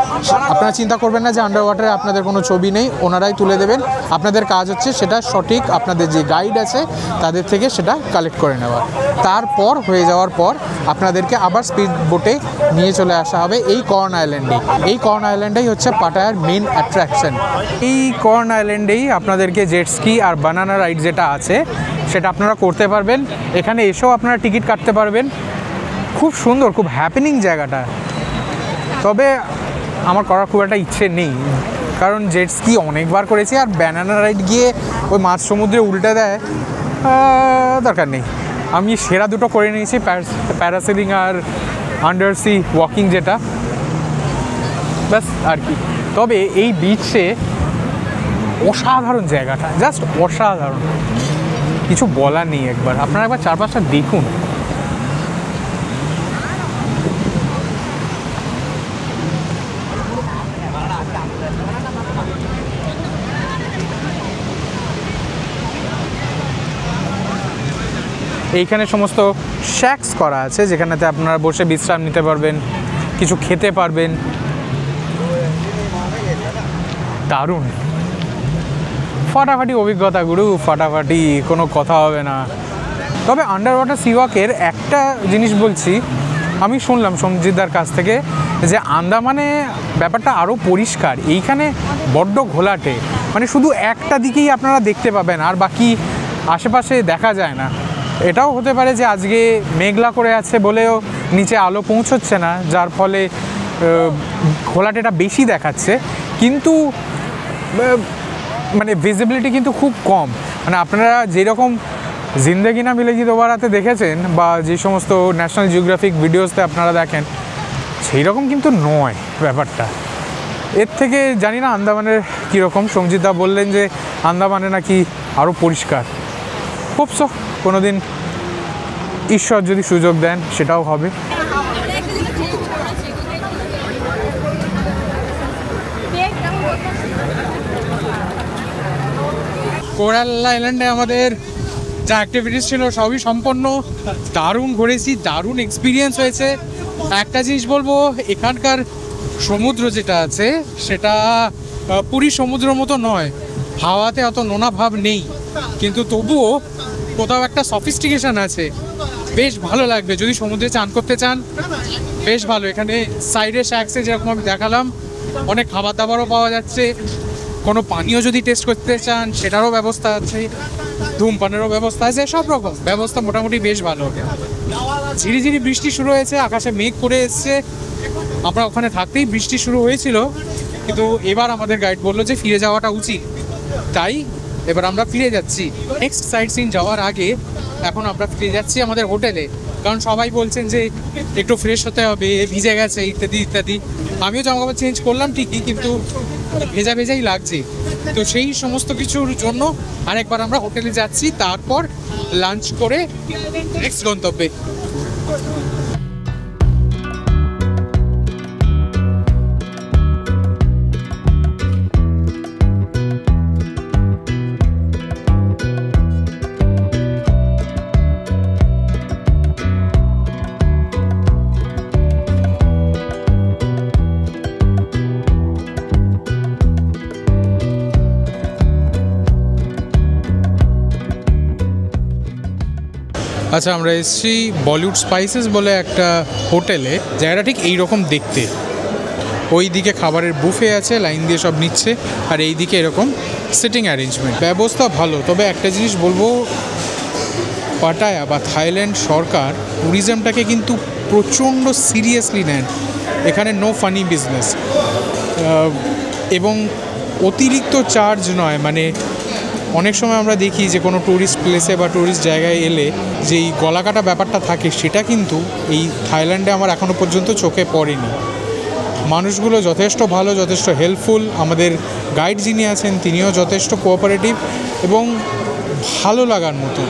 আপনারা চিন্তা করবেন না যে আন্ডার ওয়াটারে আপনাদের কোনো ছবি নেই, ওনারাই তুলে দেবেন। আপনাদের কাজ হচ্ছে সেটা সঠিক আপনাদের যে গাইড আছে তাদের থেকে সেটা কালেক্ট করে নেওয়া। তারপর হয়ে যাওয়ার পর আপনাদেরকে আবার স্পিড বোটে নিয়ে চলে আসা হবে এই কর্ন আইল্যান্ডে। এই কর্ন আইল্যান্ডেই হচ্ছে পাটায়ার মেন অ্যাট্রাকশন। এই কর্ন আইল্যান্ডেই আপনাদেরকে জেট স্কি আর বানানা রাইড যেটা আছে সেটা আপনারা করতে পারবেন। এখানে এসেও আপনারা টিকিট কাটতে পারবেন। খুব সুন্দর, খুব হ্যাপেনিং জায়গাটা। তবে আমার করার খুব একটা ইচ্ছে নেই, কারণ জেট স্কি অনেকবার করেছি, আর ব্যানানা রাইড গিয়ে ওই মাঝ সমুদ্রে উল্টে দেয়, দরকার নেই। আমি সেরা দুটো করে নিয়েছি, প্যারাসেলিং আর আন্ডার সি ওয়াকিং যেটা, ব্যাস আর কি। তবে এই বিচে অসাধারণ জায়গাটা, জাস্ট অসাধারণ, কিছু বলার নেই। আপনারা একবার চারপাশটা দেখুন। এইখানে সমস্ত শ্যাক্স করা আছে যেখানেতে আপনারা বসে বিশ্রাম নিতে পারবেন, কিছু খেতে পারবেন। দারুণ, ফাটাফাটি অভিজ্ঞতা গুরু, ফাটাফাটি, কোনো কথা হবে না। তবে আন্ডার ওয়াটার সি ওয়াকের একটা জিনিস বলছি, আমি শুনলাম সঞ্জিতদার কাছ থেকে যে আন্দামানে ব্যাপারটা আরও পরিষ্কার, এইখানে বড্ড ঘোলাটে, মানে শুধু একটা দিকেই আপনারা দেখতে পাবেন আর বাকি আশেপাশে দেখা যায় না। এটাও হতে পারে যে আজকে মেঘলা করে আছে বলেও নিচে আলো পৌঁছচ্ছে না, যার ফলে ঘোলাটেটা বেশি দেখাচ্ছে, কিন্তু মানে ভিজিবিলিটি কিন্তু খুব কম। মানে আপনারা যেরকম জিন্দেগি না মিলেগি দোবারাতে দেখেছেন বা যে সমস্ত ন্যাশনাল জিওগ্রাফিক ভিডিওসতে আপনারা দেখেন, সেই রকম কিন্তু নয় ব্যাপারটা। এর থেকে জানি না আন্দামানের কীরকম। সঞ্জিতদা বললেন যে আন্দামানে নাকি আরও পরিষ্কার। খুব কোনো দিন ঈশ্বর যদি সুযোগ দেন সেটাও হবে। কোরাল আইল্যান্ডে আমাদের যা অ্যাক্টিভিটিস ছিল সবই সম্পন্ন, দারুণ ঘুরেছি, দারুণ এক্সপিরিয়েন্স হয়েছে। একটা জিনিস বলবো, এখানকার সমুদ্র যেটা আছে সেটা পুরী সমুদ্র মতো নয়, হাওয়াতে অত নোনা ভাব নেই, কিন্তু তবুও কোথাও একটা সফিস্টিকেশন আছে, বেশ ভালো লাগবে যদি সমুদ্রে চান করতে চান। বেশ ভালো, এখানে সাইডে শ্যাক্সে যেরকম আমি দেখালাম অনেক খাবার দাবারও পাওয়া যাচ্ছে, কোনো পানীয় যদি টেস্ট করতে চান সেটারও ব্যবস্থা আছে, ধূমপানেরও ব্যবস্থা আছে, সব রকম ব্যবস্থা মোটামুটি বেশ ভালো। ঝিরিঝিরি বৃষ্টি শুরু হয়েছে, আকাশে মেঘ করে এসছে, আমরা ওখানে থাকতেই বৃষ্টি শুরু হয়েছিল, কিন্তু এবার আমাদের গাইড বললো যে ফিরে যাওয়াটা উচিত, তাই এবার আমরা ফিরে যাচ্ছি। নেক্সট সাইট সিন যাওয়ার আগে এখন আমরা ফিরে যাচ্ছি আমাদের হোটেলে, কারণ সবাই বলছেন যে একটু ফ্রেশ হতে হবে, ভিজে গেছে ইত্যাদি ইত্যাদি। আমিও জামাকাপড় চেঞ্জ করলাম ঠিকই, কিন্তু ভেজা ভেজাই লাগছে, তো সেই সমস্ত কিছুর জন্য আরেকবার আমরা হোটেলে যাচ্ছি, তারপর লাঞ্চ করে নেক্সট গন্তব্যে। আচ্ছা, আমরা এসেছি বলিউড স্পাইসেস বলে একটা হোটেলে, জায়গাটা ঠিক এইরকম দেখতে, ওই দিকে খাবারের বুফে আছে, লাইন দিয়ে সব নিচ্ছে, আর এই দিকে এরকম সিটিং অ্যারেঞ্জমেন্ট, ব্যবস্থা ভালো। তবে একটা জিনিস বলবো, পাটায়া বা থাইল্যান্ড সরকার ট্যুরিজমটাকে কিন্তু প্রচণ্ড সিরিয়াসলি নেন, এখানে নো ফানি বিজনেস, এবং অতিরিক্ত চার্জ নয়। মানে অনেক সময় আমরা দেখি যে কোনো ট্যুরিস্ট প্লেসে বা ট্যুরিস্ট জায়গায় এলে যেই গলাকাটা ব্যাপারটা থাকে, সেটা কিন্তু এই থাইল্যান্ডে আমার এখনও পর্যন্ত চোখে পড়েনি। মানুষগুলো যথেষ্ট ভালো, যথেষ্ট হেল্পফুল, আমাদের গাইড যিনি আছেন তিনিও যথেষ্ট কোঅপারেটিভ এবং ভালো লাগার মতো।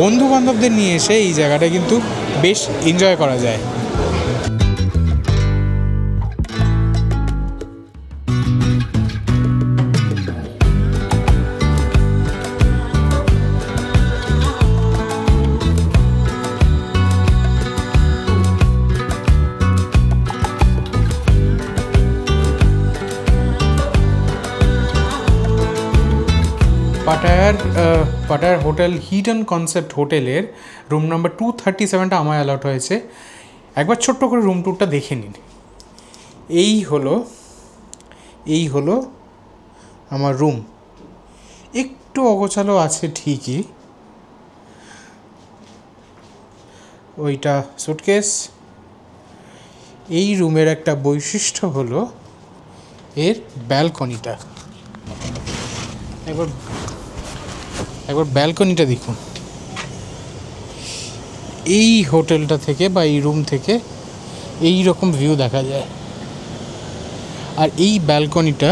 বন্ধু বান্ধবদের নিয়ে এসে এই জায়গাটা কিন্তু বেশ এনজয় করা যায়। পাটায়ার হোটেল হিডেন কনসেপ্ট হোটেলের রুম নাম্বার 237টা আমায় অ্যালট হয়েছে। একবার ছোট্ট করে রুম ট্যুরটা দেখে নিন। এই হলো আমার রুম। একটু অগোছালো আছে ঠিকই, ওইটা সুটকেস। এই রুমের একটা বৈশিষ্ট্য হলো এর ব্যালকনিটা। একবার ব্যালকনিটা দেখুন। এই হোটেলটা থেকে বা এই রুম থেকে এই রকম ভিউ দেখা যায়, আর এই ব্যালকনিটা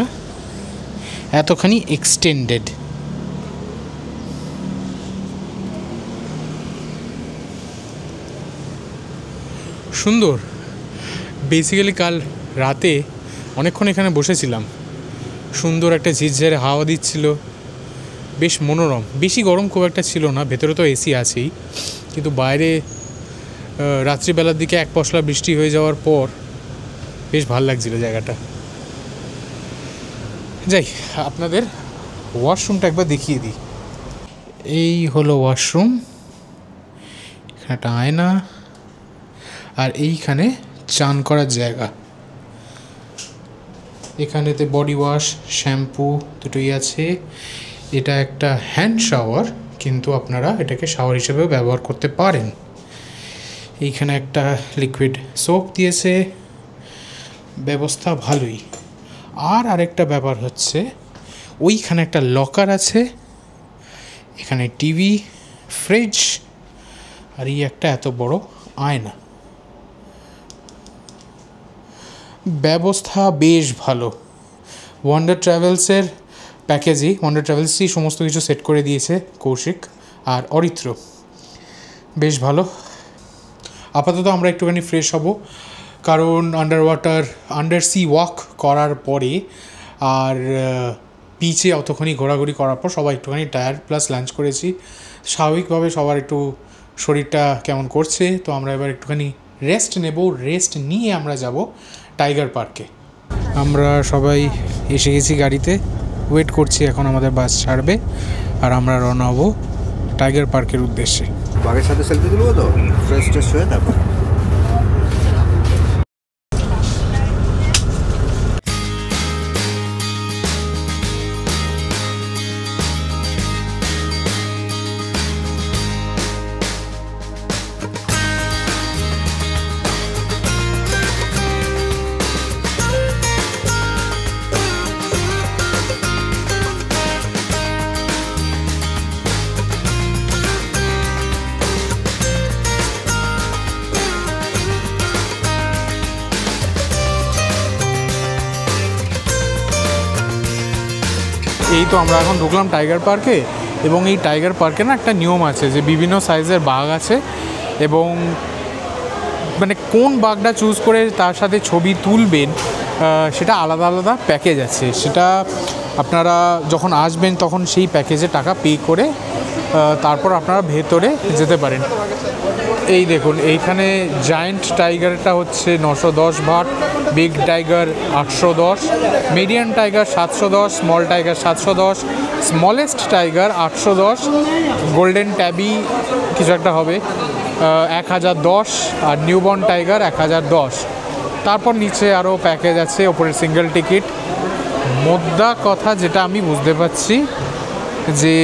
এতখানি এক্সটেন্ডেড। সুন্দর। বেসিক্যালি কাল রাতে অনেকক্ষণ এখানে বসেছিলাম, সুন্দর একটা ঝিরঝিরে হাওয়া দিচ্ছিল, বেশ মনোরম। বেশি গরম খুব একটা ছিল না, ভেতরে তো এসি আছেই, কিন্তু বাইরে রাত্রিবেলার দিকে এক পশলা বৃষ্টি হয়ে যাওয়ার পর বেশ ভালো লাগছিল জায়গাটা। যাই, আপনাদের ওয়াশরুমটা একবার দেখিয়ে দিই। এই হলো ওয়াশরুম, এখানে একটা আয়না, আর এইখানে চান করার জায়গা। এখানেতে বডি ওয়াশ, শ্যাম্পু দুটোই আছে। এটা একটা হ্যান্ড শাওয়ার, কিন্তু আপনারা এটাকে শাওয়ার হিসেবেও ব্যবহার করতে পারেন। এইখানে একটা লিকুইড সোপ দিয়েছে, ব্যবস্থা ভালোই। আর আরেকটা ব্যাপার হচ্ছে, ওইখানে একটা লকার আছে, এখানে টিভি, ফ্রিজ, আর এই একটা এত বড় আয়না। ব্যবস্থা বেশ ভালো। ওয়ান্ডার ট্রাভেলসের প্যাকেজই, ওয়ান্ডার ট্রাভেলসই সমস্ত কিছু সেট করে দিয়েছে কৌশিক আর অরিত্র। বেশ ভালো। আপাতত আমরা একটুখানি ফ্রেশ হব, কারণ আন্ডার সি ওয়াক করার পরে আর বিচে অতক্ষণই ঘোরাঘুরি করার পর সবাই একটুখানি টায়ার্ড, প্লাস লাঞ্চ করেছি। স্বাভাবিকভাবে সবার একটু শরীরটা কেমন করছে, তো আমরা এবার একটুখানি রেস্ট নেব। রেস্ট নিয়ে আমরা যাব টাইগার পার্কে। আমরা সবাই এসে গেছি গাড়িতে, ওয়েট করছি, এখন আমাদের বাস ছাড়বে আর আমরা রওনা হবো টাইগার পার্কের উদ্দেশ্যে। বাঘের সাথে সেলফি তুলবো তো, ফ্রেশ ট্রেশ হয়ে তারপর। এই তো আমরা এখন ঢুকলাম টাইগার পার্কে, এবং এই টাইগার পার্কে না একটা নিয়ম আছে যে বিভিন্ন সাইজের বাঘ আছে, এবং মানে কোন বাঘটা চুজ করে তার সাথে ছবি তুলবেন সেটা আলাদা আলাদা প্যাকেজ আছে। সেটা আপনারা যখন আসবেন তখন সেই প্যাকেজে টাকা পে করে তারপর আপনারা ভেতরে যেতে পারেন। এই দেখুন, এইখানে জায়েন্ট টাইগারটা হচ্ছে 910 but, big tiger 810, medium tiger 710, small tiger 710, smallest tiger 810, golden tabby কিছু একটা হবে 1010, আর নিউবর্ন টাইগার 1010। তারপর নিচে আরও প্যাকেজ আছে, ওপরে সিঙ্গেল টিকিট। মোদ্দা কথা যেটা আমি বুঝতে পারছি যে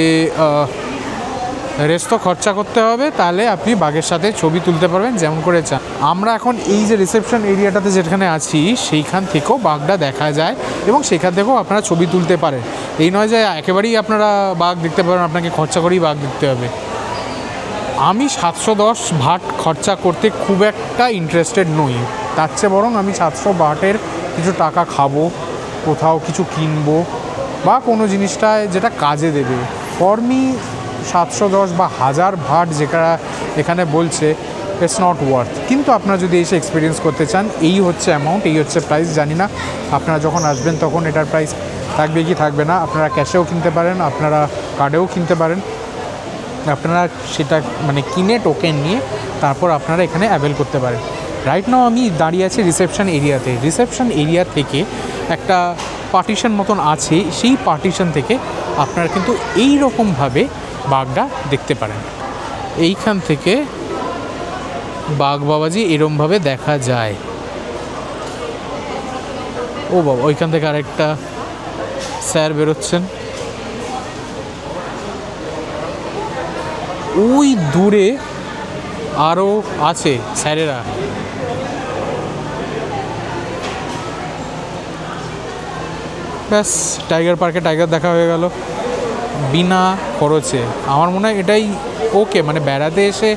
রেস্ট তো খরচা করতে হবে, তাহলে আপনি বাঘের সাথে ছবি তুলতে পারবেন যেমন করে চান। আমরা এখন এই যে রিসেপশন এরিয়াটাতে যেখানে আছি সেইখান থেকেও বাঘটা দেখা যায়, এবং সেখান থেকেও আপনারা ছবি তুলতে পারেন। এই নয় যে একেবারেই আপনারা বাঘ দেখতে পারেন, আপনাকে খরচা করেই বাঘ দেখতে হবে। আমি 710 বাট খরচা করতে খুব একটা ইন্টারেস্টেড নই, তার চেয়ে বরং আমি 700 বাটের কিছু টাকা খাবো, কোথাও কিছু কিনবো বা কোনো জিনিসটায় যেটা কাজে দেবে। ফর মি 710 বা 1000 বাট যেটা এখানে বলছে, ইটস নট ওয়ার্থ। কিন্তু আপনারা যদি এসে এক্সপিরিয়েন্স করতে চান, এই হচ্ছে অ্যামাউন্ট, এই হচ্ছে প্রাইস। জানি না আপনারা যখন আসবেন তখন এটার প্রাইস থাকবে কি থাকবে না। আপনারা ক্যাশেও কিনতে পারেন, আপনারা কার্ডেও কিনতে পারেন, আপনারা সেটা মানে কিনে টোকেন নিয়ে তারপর আপনারা এখানে অ্যাভেল করতে পারেন। রাইট নাও আমি দাঁড়িয়ে আছি রিসেপশন এরিয়াতে। রিসেপশন এরিয়া থেকে একটা পার্টিশন মতন আছে, সেই পার্টিশন থেকে আপনারা কিন্তু এই রকমভাবে বাঘটা দেখতে পারেন। এইখান থেকে বাঘ বাবাজি এরমভাবে দেখা যায়। ও বাবা, ওইখান থেকে আরেকটা স্যার বেরোচ্ছেন। ওই দূরে আরও আছে স্যারেরা। ব্যাস, টাইগার পার্কে টাইগার দেখা হয়ে গেল বিনা খরচে। আমার মনে হয় এটাই ওকে। মানে বেড়াতে এসে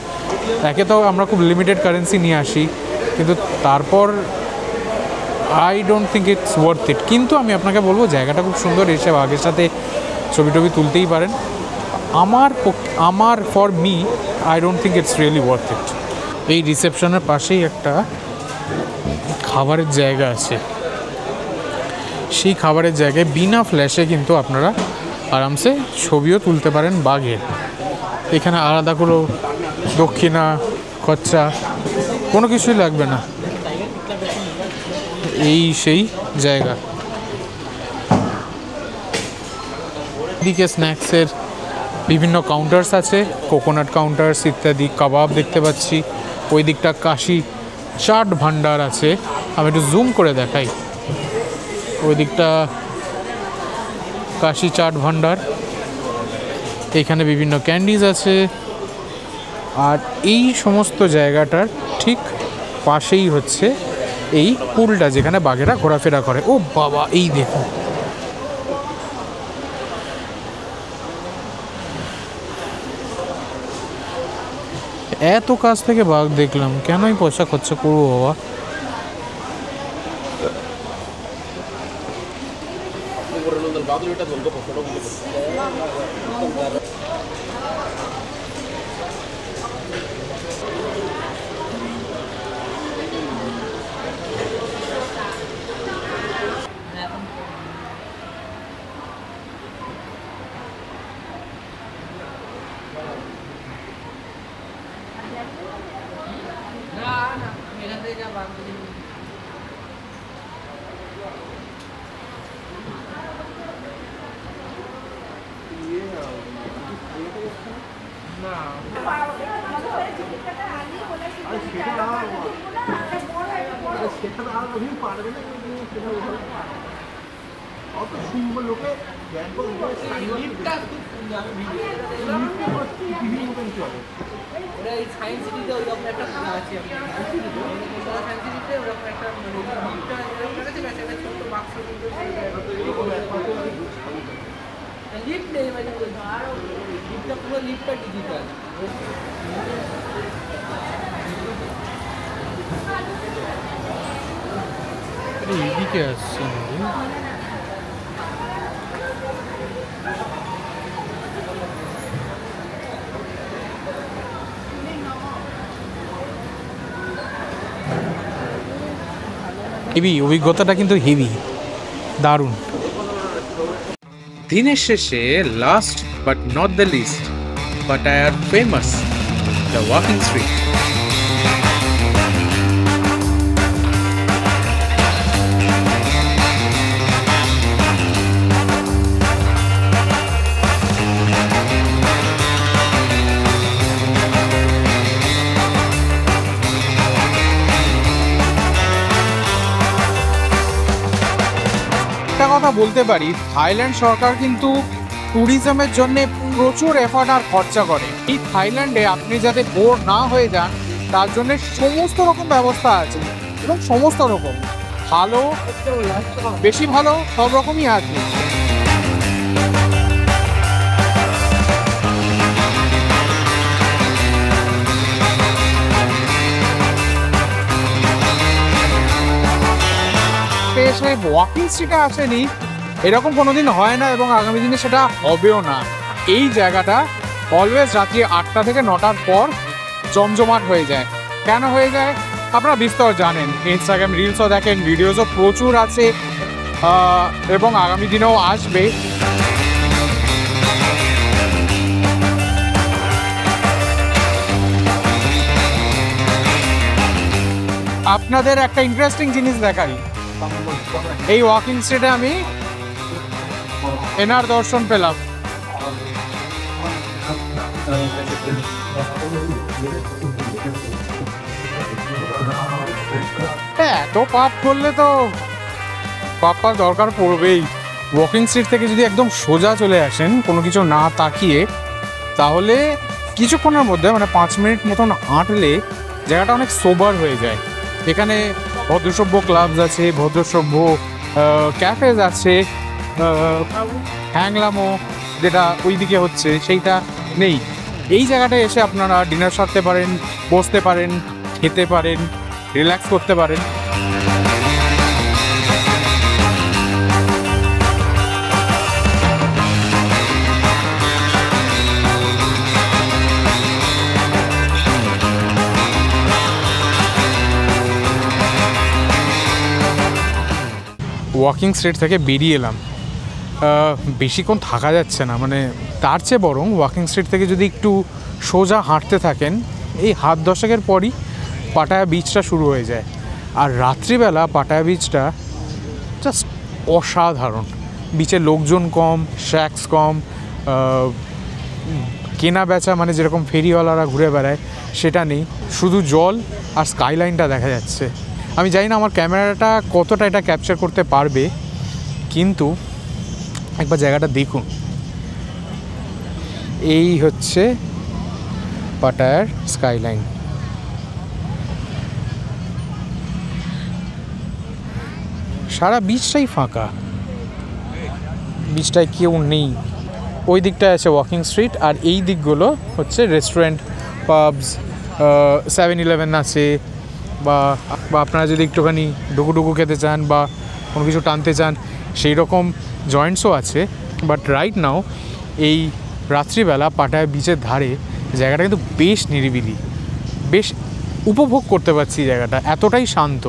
একে তো আমরা খুব লিমিটেড কারেন্সি নিয়ে আসি, কিন্তু তারপর I don't think it's worth it. কিন্তু আমি আপনাকে বলবো জায়গাটা খুব সুন্দর, এসে বাঘের সাথে ছবি টবি তুলতেই পারেন। আমার for me I don't think it's really worth it. এই রিসেপশনের পাশেই একটা খাবারের জায়গা আছে, সেই খাবারের জায়গায় বিনা ফ্ল্যাশে কিন্তু আপনারা আরামসে ছবিও তুলতে পারেন বাঘের। এখানে আলাদা করে দক্ষিণা খরচা কোনো কিছুই লাগবে না। এই সেই জায়গা। এদিকে স্ন্যাক্সের বিভিন্ন কাউন্টার্স আছে, কোকোনাট কাউন্টার্স ইত্যাদি, কাবাব দেখতে পাচ্ছি। ওই দিকটা কাশি চাট ভান্ডার আছে, আমি একটু জুম করে দেখাই। ওই দিকটা কাশি চাট ভান্ডার, এখানে বিভিন্ন ক্যান্ডিজ আছে। আর এই সমস্ত জায়গাটার ঠিক পাশেই হচ্ছে এই পুলটা যেখানে বাঘেরা ঘোরাফেরা করে। ও বাবা, এই দেখুন, এত কাছ থেকে বাঘ দেখলাম, কেনই পয়সা খরচা করবো বাবা। এইদিকে আসছে হেভি, অভিজ্ঞতাটা কিন্তু হেভি, দারুণ। দিনের শেষে last but not the least, পাটায়ার ফেমাস দ্য ওয়াকিং স্ট্রিট। একটা কথা বলতে পারি, থাইল্যান্ড সরকার কিন্তু ট্যুরিজমের জন্য প্রচুর এফর্ট আর খরচা করে। এই থাইল্যান্ডে আপনি যাতে বোর না হয়ে যান তার জন্য সমস্ত রকম ব্যবস্থা আছে, এবং সমস্ত রকম ভালো, বেশি ভালো, সব রকমই আছে। সে ওয়াকিং স্ট্রিটে আসেনি এরকম কোনোদিন হয় না, এবং আগামী দিনে সেটা হবেও না। এই জায়গাটা অলওয়েজ রাত্রি 8টা থেকে 9টার পর জমজমাট হয়ে যায়। কেন হয়ে যায় আপনারা বিস্তর জানেন, ইনস্টাগ্রাম রিলসও দেখেন, ভিডিওসও প্রচুর আছে, এবং আগামী দিনেও আসবে। আপনাদের একটা ইন্টারেস্টিং জিনিস দেখাই, এই ওয়াকিং স্ট্রিটে আমি এনার দর্শন পেলাম। এত পাপ করলে তো পাপার দরকার পড়বেই। ওয়াকিং স্ট্রিট থেকে যদি একদম সোজা চলে আসেন কোনো কিছু না তাকিয়ে, তাহলে কিছুক্ষণের মধ্যে মানে 5 মিনিট মতন হাঁটলে জায়গাটা অনেক সোবার হয়ে যায়। এখানে ভদ্রসভ্য ক্লাবস আছে, ভদ্রসভ্য ক্যাফেজ আছে, হ্যাংলামো যেটা ওইদিকে হচ্ছে সেইটা নেই। এই জায়গাটায় এসে আপনারা ডিনার সারতে পারেন, বসতে পারেন, খেতে পারেন, রিল্যাক্স করতে পারেন। ওয়াকিং স্ট্রিট থেকে বেরিয়ে এলাম, বেশিক্ষণ থাকা যাচ্ছে না, মানে তার চেয়ে বরং ওয়াকিং স্ট্রিট থেকে যদি একটু সোজা হাঁটতে থাকেন, এই 10 পরই পাটায়া বিচটা শুরু হয়ে যায়। আর রাত্রিবেলা পাটায়া বিচটা জাস্ট অসাধারণ। বিচে লোকজন কম, শ্যাক্স কম, কেনা বেচা মানে যেরকম ফেরিওয়ালারা ঘুরে বেড়ায় সেটা নেই, শুধু জল আর স্কাইলাইনটা দেখা যাচ্ছে। আমি জানি না আমার ক্যামেরাটা কতটা এটা ক্যাপচার করতে পারবে, কিন্তু একবার জায়গাটা দেখুন। এই হচ্ছে পাটায়ার স্কাইলাইন। সারা বিচটাই ফাঁকা, বিচটায় কেউ নেই। ওই দিকটায় আছে ওয়াকিং স্ট্রিট, আর এই দিকগুলো হচ্ছে রেস্টুরেন্ট, পাবস, 7-Eleven আছে, বা আপনারা যদি একটুখানি ডুকু খেতে চান বা কোনো কিছু টানতে চান সেই রকম জয়েন্টসও আছে। বাট রাইট নাও এই রাত্রিবেলা পাটায়া বিচের ধারে জায়গাটা কিন্তু বেশ নিরিবিলি, বেশ উপভোগ করতে পারছি জায়গাটা, এতটাই শান্ত।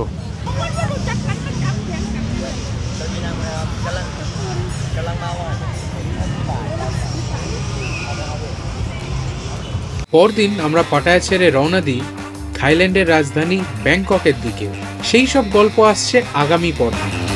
পরদিন আমরা পাটায়া ছেড়ে রওনা দিই থাইল্যান্ডের রাজধানী ব্যাংককের দিকে। সেই সব গল্প আসছে আগামী পর্বে।